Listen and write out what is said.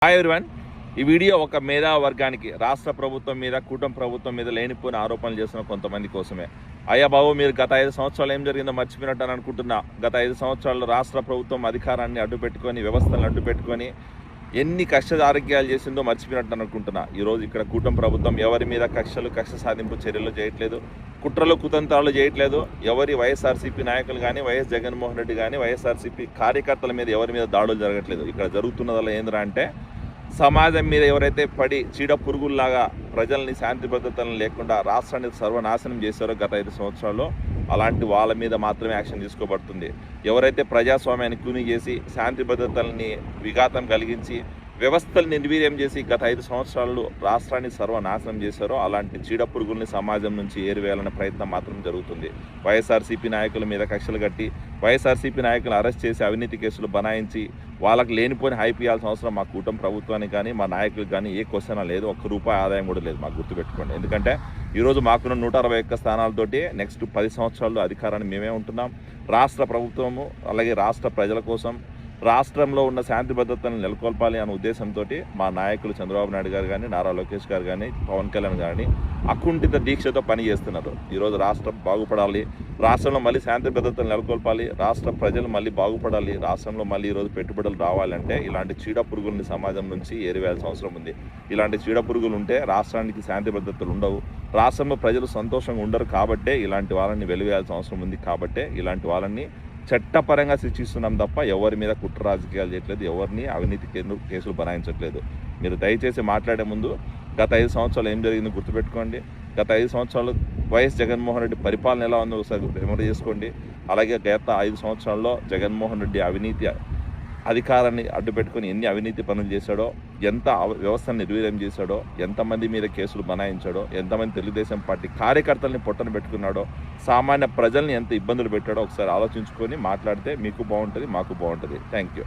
Hi everyone. ఈ video ఒక మేధా వర్గానికి, రాష్ట్ర ప్రభుత్వం మీద, కూటమి ప్రభుత్వం మీద లేనిపోయిన ఆరోపణలు చేస్తున్న కొంతమంది కోసమే. అయ్యా బాబు, మీరు గత 5 సంవత్సరాలు ఏం జరిగిందో మర్చిపోయినట్టు అని అనుకుంటున్నా. గత 5 సంవత్సరాల్లో రాష్ట్ర ప్రభుత్వం అధికారాన్ని అడ్డుపెట్టుకొని, వ్యవస్థలను అడ్డుపెట్టుకొని ఎన్ని కక్షారోగ్యాలు చేసిందో మర్చిపోయినట్టు అనుకుంటున్నా. ఈరోజు ఇక్కడ కూటమి ప్రభుత్వం ఎవరి మీద కక్ష సాధింపు చర్యలు చేయట్లేదు, కుట్రలు కుతంత్రాలు చేయట్లేదు. ఎవరి వైఎస్ఆర్సీపీ నాయకులు కానీ, వైఎస్ జగన్మోహన్ రెడ్డి కానీ, వైఎస్ఆర్సీపీ కార్యకర్తల మీద ఎవరి మీద దాడులు జరగట్లేదు. ఇక్కడ జరుగుతున్నదల్లా ఏంద్రా అంటే, సమాజం మీద ఎవరైతే పడి చీడ పురుగుల్లాగా ప్రజల్ని శాంతి భద్రతలను లేకుండా రాష్ట్రాన్ని సర్వనాశనం చేశారో గత 5 సంవత్సరాల్లో, అలాంటి వాళ్ళ మీద మాత్రమే యాక్షన్ తీసుకోబడుతుంది. ఎవరైతే ప్రజాస్వామ్యాన్ని కూని చేసి, శాంతి భద్రతల్ని విఘాతం కలిగించి, వ్యవస్థలు నిర్వీర్యం చేసి గత 5 సంవత్సరాలు రాష్ట్రాన్ని సర్వనాశనం చేశారో అలాంటి చీడ పురుగుల్ని సమాజం నుంచి ఏరివేయాలనే ప్రయత్నం మాత్రం జరుగుతుంది. వైఎస్ఆర్సీపీ నాయకుల మీద కక్షలు కట్టి, వైఎస్ఆర్సీపీ నాయకులను అరెస్ట్ చేసి అవినీతి కేసులు బనాయించి వాళ్ళకి లేనిపోయిన హైప్ ఇవ్వాల్సిన అవసరం మా కూటమి ప్రభుత్వానికి కానీ, మా నాయకులకు కానీ ఏ క్వశ్చన్ లేదు. ₹1 ఆదాయం కూడా లేదు. మాకు గుర్తుపెట్టుకోండి. ఎందుకంటే ఈరోజు మాకున్న 161 స్థానాలతోటి నెక్స్ట్ 10 సంవత్సరాల్లో అధికారాన్ని మేమే ఉంటున్నాం. రాష్ట్ర ప్రభుత్వము అలాగే రాష్ట్ర ప్రజల కోసం, రాష్ట్రంలో ఉన్న శాంతి భద్రతలను నెలకొల్పాలి అనే ఉద్దేశంతో మా నాయకులు చంద్రబాబు నాయుడు గారు కానీ, నారా లోకేష్ గారు కానీ, పవన్ కళ్యాణ్ కానీ అకుంఠిత దీక్షతో పనిచేస్తున్నారు. ఈరోజు రాష్ట్రం బాగుపడాలి, రాష్ట్రంలో మళ్ళీ శాంతి భద్రతలు నెలకొల్పాలి, రాష్ట్ర ప్రజలు మళ్ళీ బాగుపడాలి, రాష్ట్రంలో మళ్ళీ ఈరోజు పెట్టుబడులు రావాలంటే ఇలాంటి చీడ పురుగుల్ని సమాజం నుంచి ఏరివేయాల్సిన అవసరం ఉంది. ఇలాంటి చీడ పురుగులు ఉంటే రాష్ట్రానికి శాంతి భద్రతలు ఉండవు, రాష్ట్రంలో ప్రజలు సంతోషంగా ఉండరు. కాబట్టే ఇలాంటి వాళ్ళని వెలివేయాల్సిన అవసరం ఉంది. కాబట్టే ఇలాంటి వాళ్ళని చట్టపరంగా శిక్షిస్తున్నాం తప్ప ఎవరి మీద కుట్ర రాజకీయాలు చేయట్లేదు, ఎవరిని అవినీతి కేసులు బనాయించట్లేదు. మీరు దయచేసి మాట్లాడే ముందు గత 5 సంవత్సరాలు ఏం జరిగిందో గుర్తుపెట్టుకోండి. గత 5 సంవత్సరాలు వైఎస్ జగన్మోహన్ రెడ్డి పరిపాలన ఎలా ఉందో ఒకసారి మెమరీ చేసుకోండి. అలాగే గత 5 సంవత్సరాల్లో జగన్మోహన్ రెడ్డి అవినీతి అధికారాన్ని అడ్డుపెట్టుకొని ఎన్ని అవినీతి పనులు చేశాడో, ఎంత వ్యవస్థను నిర్వీర్యం చేశాడో, ఎంతమంది మీద కేసులు బనాయించాడో, ఎంతమంది తెలుగుదేశం పార్టీ కార్యకర్తల్ని పొట్టన పెట్టుకున్నాడో, సామాన్య ప్రజల్ని ఎంత ఇబ్బందులు పెట్టాడో ఒకసారి ఆలోచించుకొని మాట్లాడితే మీకు బాగుంటుంది, మాకు బాగుంటుంది. Thank you.